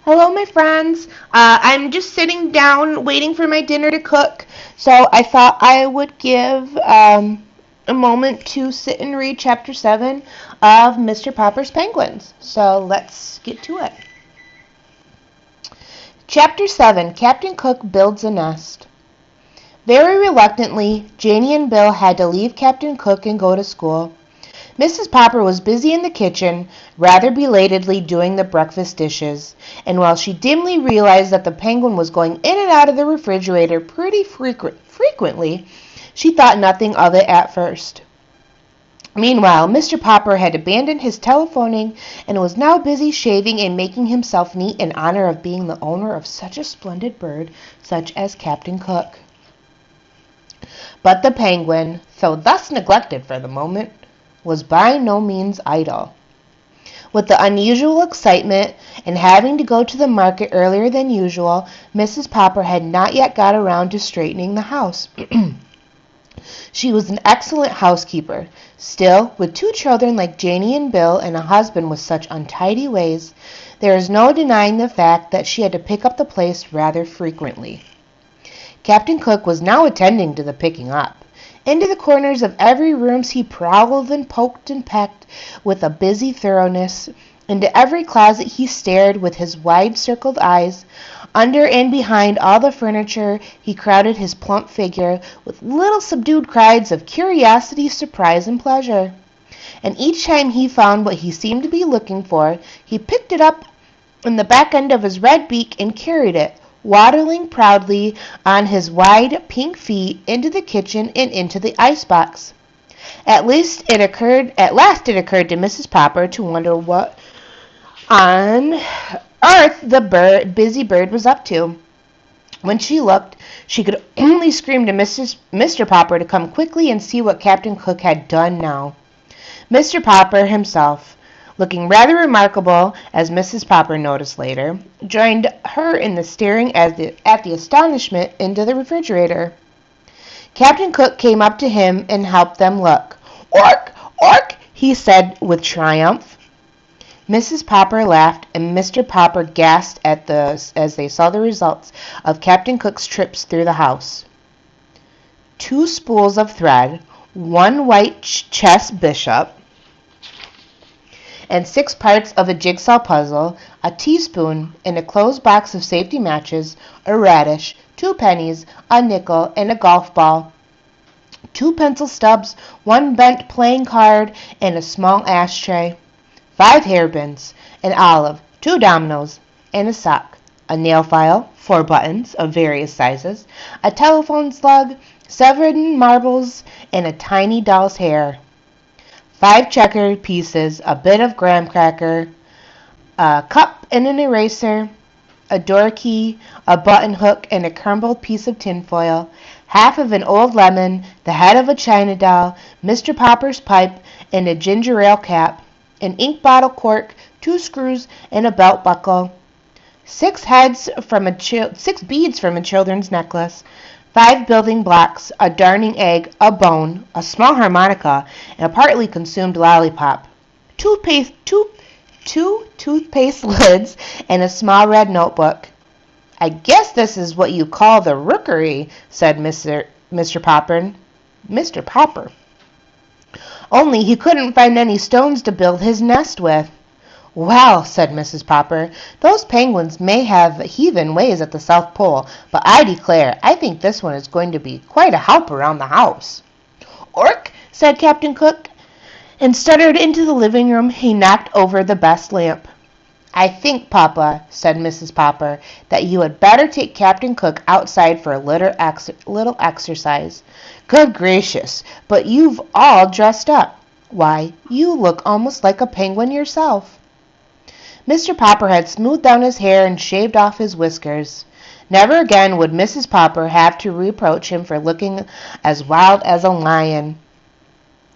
Hello, my friends. I'm just sitting down waiting for my dinner to cook, so I thought I would give a moment to sit and read Chapter 7 of Mr. Popper's Penguins. So let's get to it. Chapter 7 Captain Cook Builds a Nest. Very reluctantly, Janie and Bill had to leave Captain Cook and go to school. Mrs. Popper was busy in the kitchen, rather belatedly doing the breakfast dishes, and while she dimly realized that the penguin was going in and out of the refrigerator pretty frequently, she thought nothing of it at first. Meanwhile, Mr. Popper had abandoned his telephoning and was now busy shaving and making himself neat in honor of being the owner of such a splendid bird such as Captain Cook. But the penguin, though thus neglected for the moment, was by no means idle. With the unusual excitement and having to go to the market earlier than usual, Mrs. Popper had not yet got around to straightening the house. She was an excellent housekeeper. Still, with two children like Janie and Bill and a husband with such untidy ways, there is no denying the fact that she had to pick up the place rather frequently. Captain Cook was now attending to the picking up. Into the corners of every room he prowled and poked and pecked with a busy thoroughness. Into every closet he stared with his wide-circled eyes. Under and behind all the furniture he crowded his plump figure with little subdued cries of curiosity, surprise, and pleasure. And each time he found what he seemed to be looking for, he picked it up in the back end of his red beak and carried it, waddling proudly on his wide pink feet, into the kitchen and into the icebox. At last it occurred to Mrs. Popper to wonder what on earth the busy bird was up to. When she looked, she could only scream to Mr. Popper to come quickly and see what Captain Cook had done now. Mr. Popper himself, looking rather remarkable, as Mrs. Popper noticed later, joined her in the staring at the astonishment into the refrigerator. Captain Cook came up to him and helped them look. "Ork! Ork!" he said with triumph. Mrs. Popper laughed, and Mr. Popper gasped as they saw the results of Captain Cook's trips through the house. 2 spools of thread, 1 white chess bishop, and 6 parts of a jigsaw puzzle, a teaspoon, and a closed box of safety matches, a radish, 2 pennies, a nickel, and a golf ball, 2 pencil stubs, 1 bent playing card, and a small ashtray, 5 hairpins, an olive, 2 dominoes, and a sock, a nail file, 4 buttons of various sizes, a telephone slug, 7 marbles, and a tiny doll's hair, 5 checkered pieces, a bit of graham cracker, a cup and an eraser, a door key, a button hook, and a crumpled piece of tinfoil, half of an old lemon, the head of a china doll, Mr. Popper's pipe, and a ginger ale cap, an ink bottle cork, 2 screws, and a belt buckle, 6 beads from a children's necklace, 5 building blocks, a darning egg, a bone, a small harmonica, and a partly consumed lollipop, 2 toothpaste lids, and a small red notebook. "I guess this is what you call the rookery," said Mr. Popper. "Only he couldn't find any stones to build his nest with." "Well," said Mrs. Popper, "those penguins may have heathen ways at the South Pole, but I declare I think this one is going to be quite a help around the house." "Ork!" said Captain Cook, and stuttered into the living room. He knocked over the best lamp. "I think, Papa," said Mrs. Popper, "that you had better take Captain Cook outside for a little exercise. Good gracious, but you've all dressed up. Why, you look almost like a penguin yourself." Mr. Popper had smoothed down his hair and shaved off his whiskers. Never again would Mrs. Popper have to reproach him for looking as wild as a lion.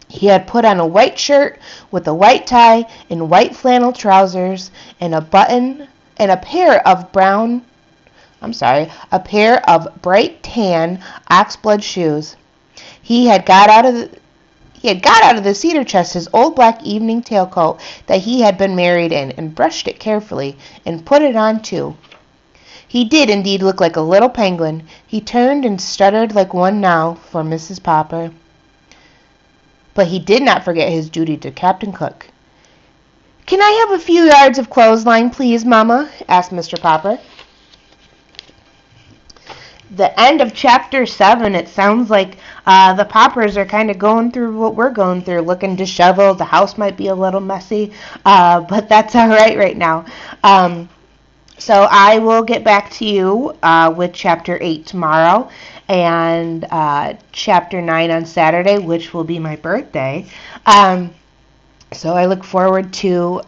He had put on a white shirt with a white tie and white flannel trousers and a pair of bright tan oxblood shoes. He had got out He had got out of the cedar chest his old black evening tailcoat that he had been married in, and brushed it carefully, and put it on too. He did indeed look like a little penguin. He turned and stuttered like one now for Mrs. Popper. But he did not forget his duty to Captain Cook. "Can I have a few yards of clothesline, please, Mamma?" asked Mr. Popper. The end of chapter 7. It sounds like the Poppers are kind of going through what we're going through, looking disheveled. The house might be a little messy, but that's all right now. So I will get back to you with chapter 8 tomorrow and chapter 9 on Saturday, which will be my birthday. So I look forward to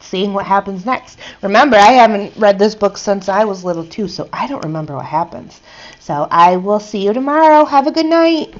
seeing what happens next. Remember, I haven't read this book since I was little too, so I don't remember what happens. So I will see you tomorrow. Have a good night.